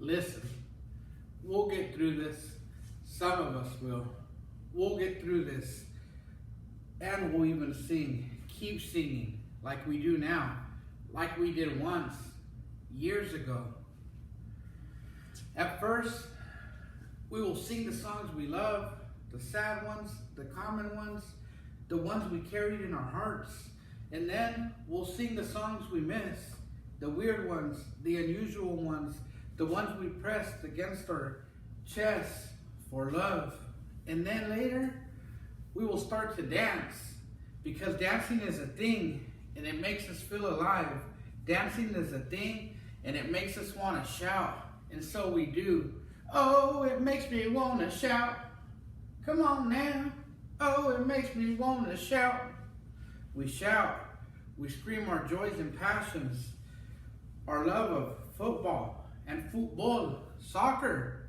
Listen, we'll get through this. Some of us will. We'll get through this. And we'll even sing. Keep singing like we do now. Like we did once, years ago. At first, we will sing the songs we love, the sad ones, the common ones, the ones we carried in our hearts. And then we'll sing the songs we miss, the weird ones, the unusual ones, the ones we pressed against our chests for love. And then later, we will start to dance, because dancing is a thing and it makes us feel alive. Dancing is a thing and it makes us want to shout. And so we do. Oh, it makes me want to shout. Come on now. Oh, it makes me want to shout. We shout. We scream our joys and passions. Our love of football and football, soccer,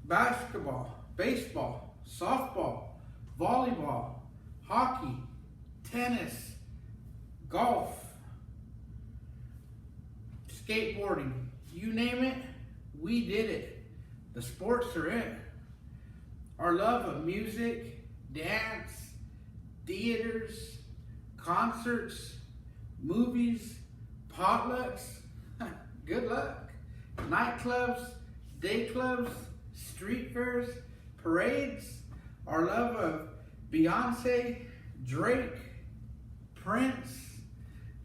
basketball, baseball, softball, volleyball, hockey, tennis, golf, skateboarding, you name it, we did it. The sports are it. Our love of music, dance, theaters, concerts, movies, potlucks, good luck, nightclubs, day clubs, street fairs, parades, our love of Beyonce, Drake, Prince,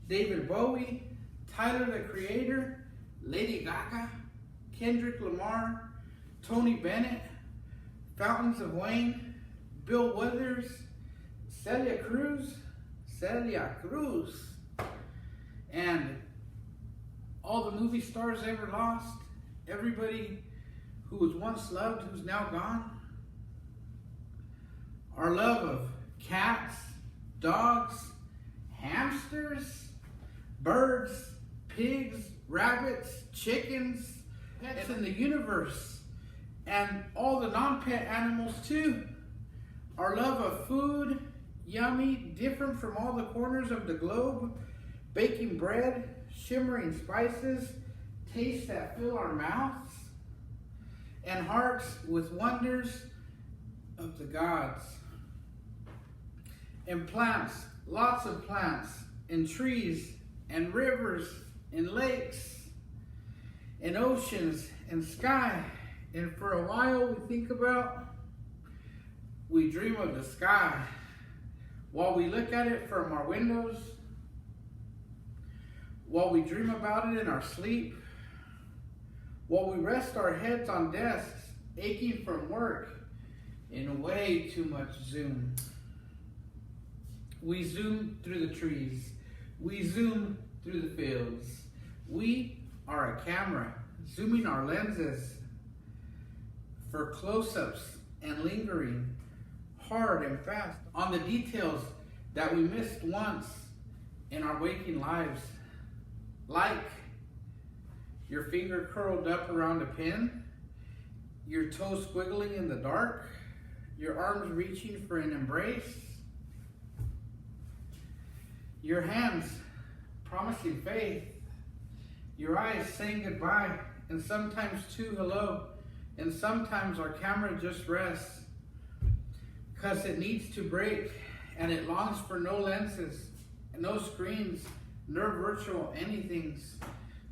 David Bowie, Tyler the Creator, Lady Gaga, Kendrick Lamar, Tony Bennett, Fountains of Wayne, Bill Withers, Celia Cruz, and all the movie stars ever lost, everybody who was once loved who's now gone. Our love of cats, dogs, hamsters, birds, pigs, rabbits, chickens, pets in the universe, and all the non-pet animals too. Our love of food, yummy, different from all the corners of the globe, baking bread, shimmering spices, tastes that fill our mouths, and hearts with wonders of the gods. And plants, lots of plants, and trees, and rivers, and lakes, and oceans, and sky. And for a while we dream of the sky. While we look at it from our windows, while we dream about it in our sleep, while we rest our heads on desks, aching from work, in way too much Zoom. We zoom through the trees. We zoom through the fields. We are a camera, zooming our lenses for close-ups and lingering hard and fast on the details that we missed once in our waking lives. Like your finger curled up around a pin, your toes squiggling in the dark, your arms reaching for an embrace, your hands promising faith, your eyes saying goodbye, and sometimes too hello, and sometimes our camera just rests, because it needs to break, and it longs for no lenses, no screens, no virtual anythings,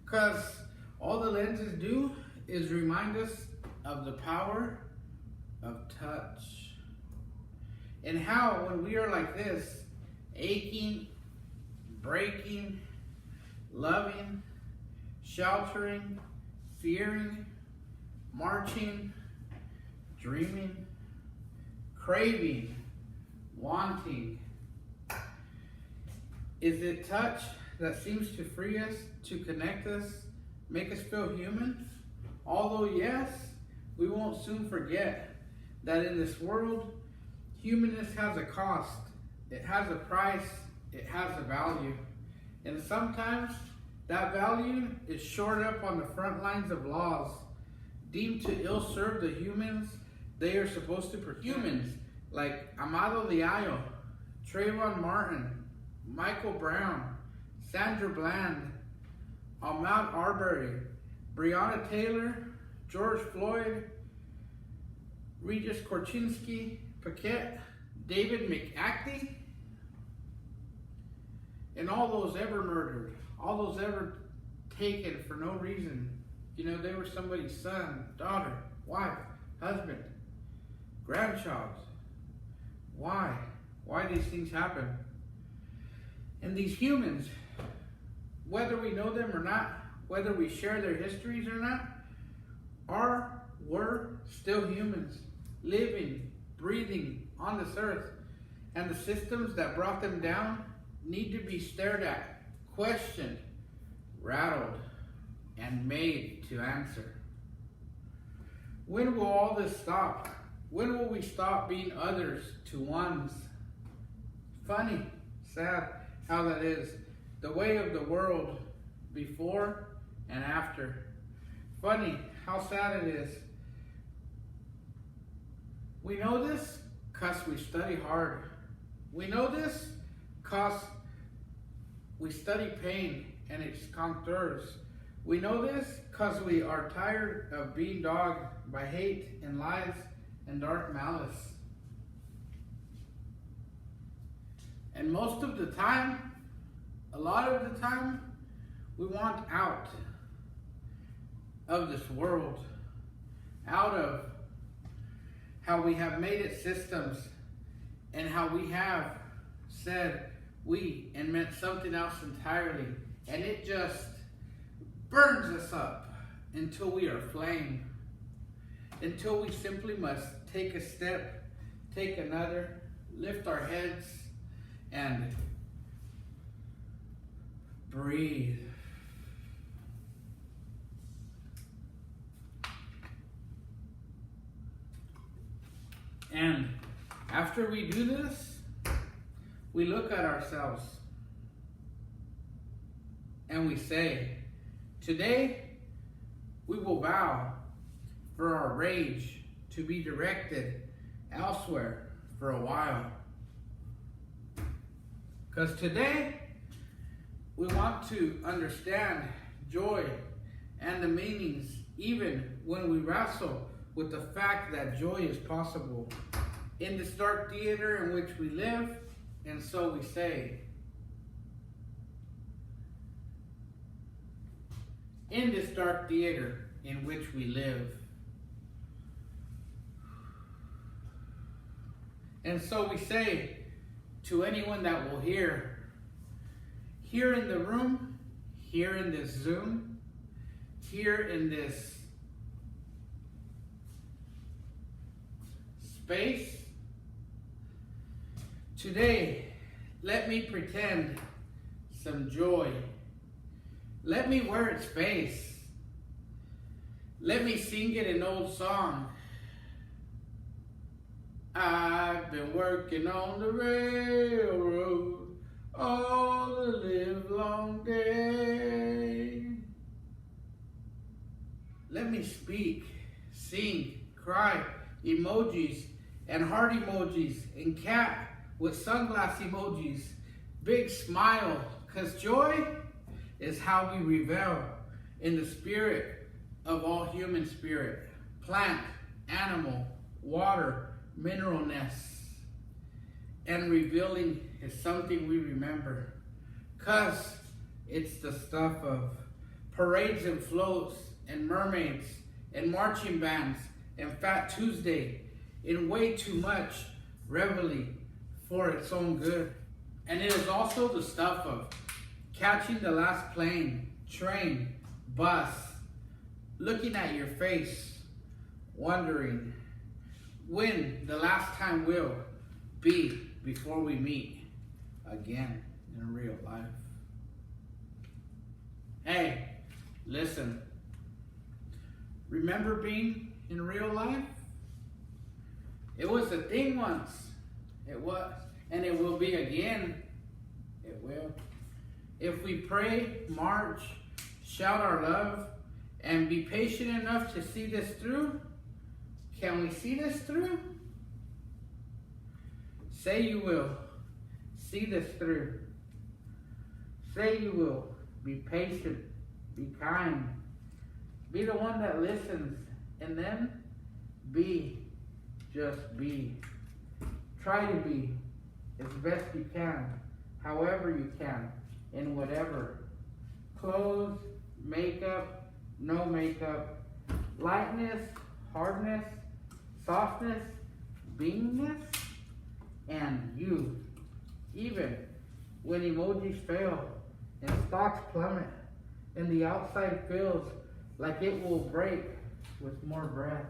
because all the lenses do is remind us of the power of touch. And how when we are like this, aching, breaking, loving, sheltering, fearing, marching, dreaming, craving, wanting. Is it touch that seems to free us, to connect us, make us feel human? Although yes, we won't soon forget that in this world, humanness has a cost. It has a price. It has a value. And sometimes that value is shored up on the front lines of laws, deemed to ill serve the humans they are supposed to protect. Humans like Amado Diallo, Trayvon Martin, Michael Brown, Sandra Bland, Ahmaud Arbery, Breonna Taylor, George Floyd, Regis Korchinski, Paquette, David McAtee, and all those ever murdered, all those ever taken for no reason. You know, they were somebody's son, daughter, wife, husband, grandchild. Why? Why these things happen? And these humans, whether we know them or not, whether we share their histories or not, we're still humans, living, breathing on this earth. And the systems that brought them down need to be stared at, questioned, rattled, and made to answer. When will all this stop? When will we stop being others to ones? Funny, sad how that is. The way of the world before and after. Funny how sad it is. We know this because we study hard. We know this because we study pain and its contours. We know this because we are tired of being dogged by hate and lies and dark malice. And most of the time, a lot of the time, we want out of this world, out of how we have made it systems and how we have said we and meant something else entirely. And it just burns us up until we are flame, until we simply must take a step, take another, lift our heads, and breathe. And after we do this, we look at ourselves and we say, today we will vow for our rage to be directed elsewhere for a while. Because today we want to understand joy and the meanings, even when we wrestle with the fact that joy is possible in this dark theater in which we live. And so we say, in this dark theater in which we live. And so we say to anyone that will hear, here in the room, here in this Zoom, here in this space, today, let me pretend some joy. Let me wear its face. Let me sing it an old song. I've been working on the railroad all the live long day. Let me speak, sing, cry, emojis, and heart emojis, and cat with sunglass emojis, big smile, because joy is how we revel in the spirit of all human spirit, plant, animal, water, mineralness, and revealing is something we remember, because it's the stuff of parades and floats and mermaids and marching bands and Fat Tuesday in way too much reveille for its own good. And it is also the stuff of catching the last plane, train, bus, looking at your face, wondering when the last time will be before we meet again in real life. Hey, listen, remember being in real life? It was a thing once. It was, and it will be again. It will. If we pray, march, shout our love, and be patient enough to see this through, can we see this through? Say you will see this through. Say you will be patient, be kind, be the one that listens And then be. Just be. Try to be as best you can, however you can, in whatever. Clothes, makeup, no makeup, lightness, hardness, softness, beingness, and youth. Even when emojis fail and stocks plummet and the outside feels like it will break with more breath.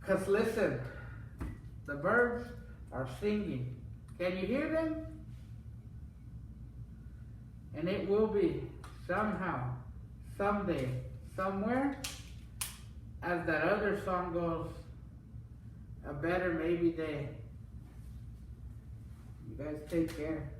'Cause listen, the birds are singing. Can you hear them? And it will be somehow, someday, somewhere, as that other song goes, a better maybe day. You guys take care.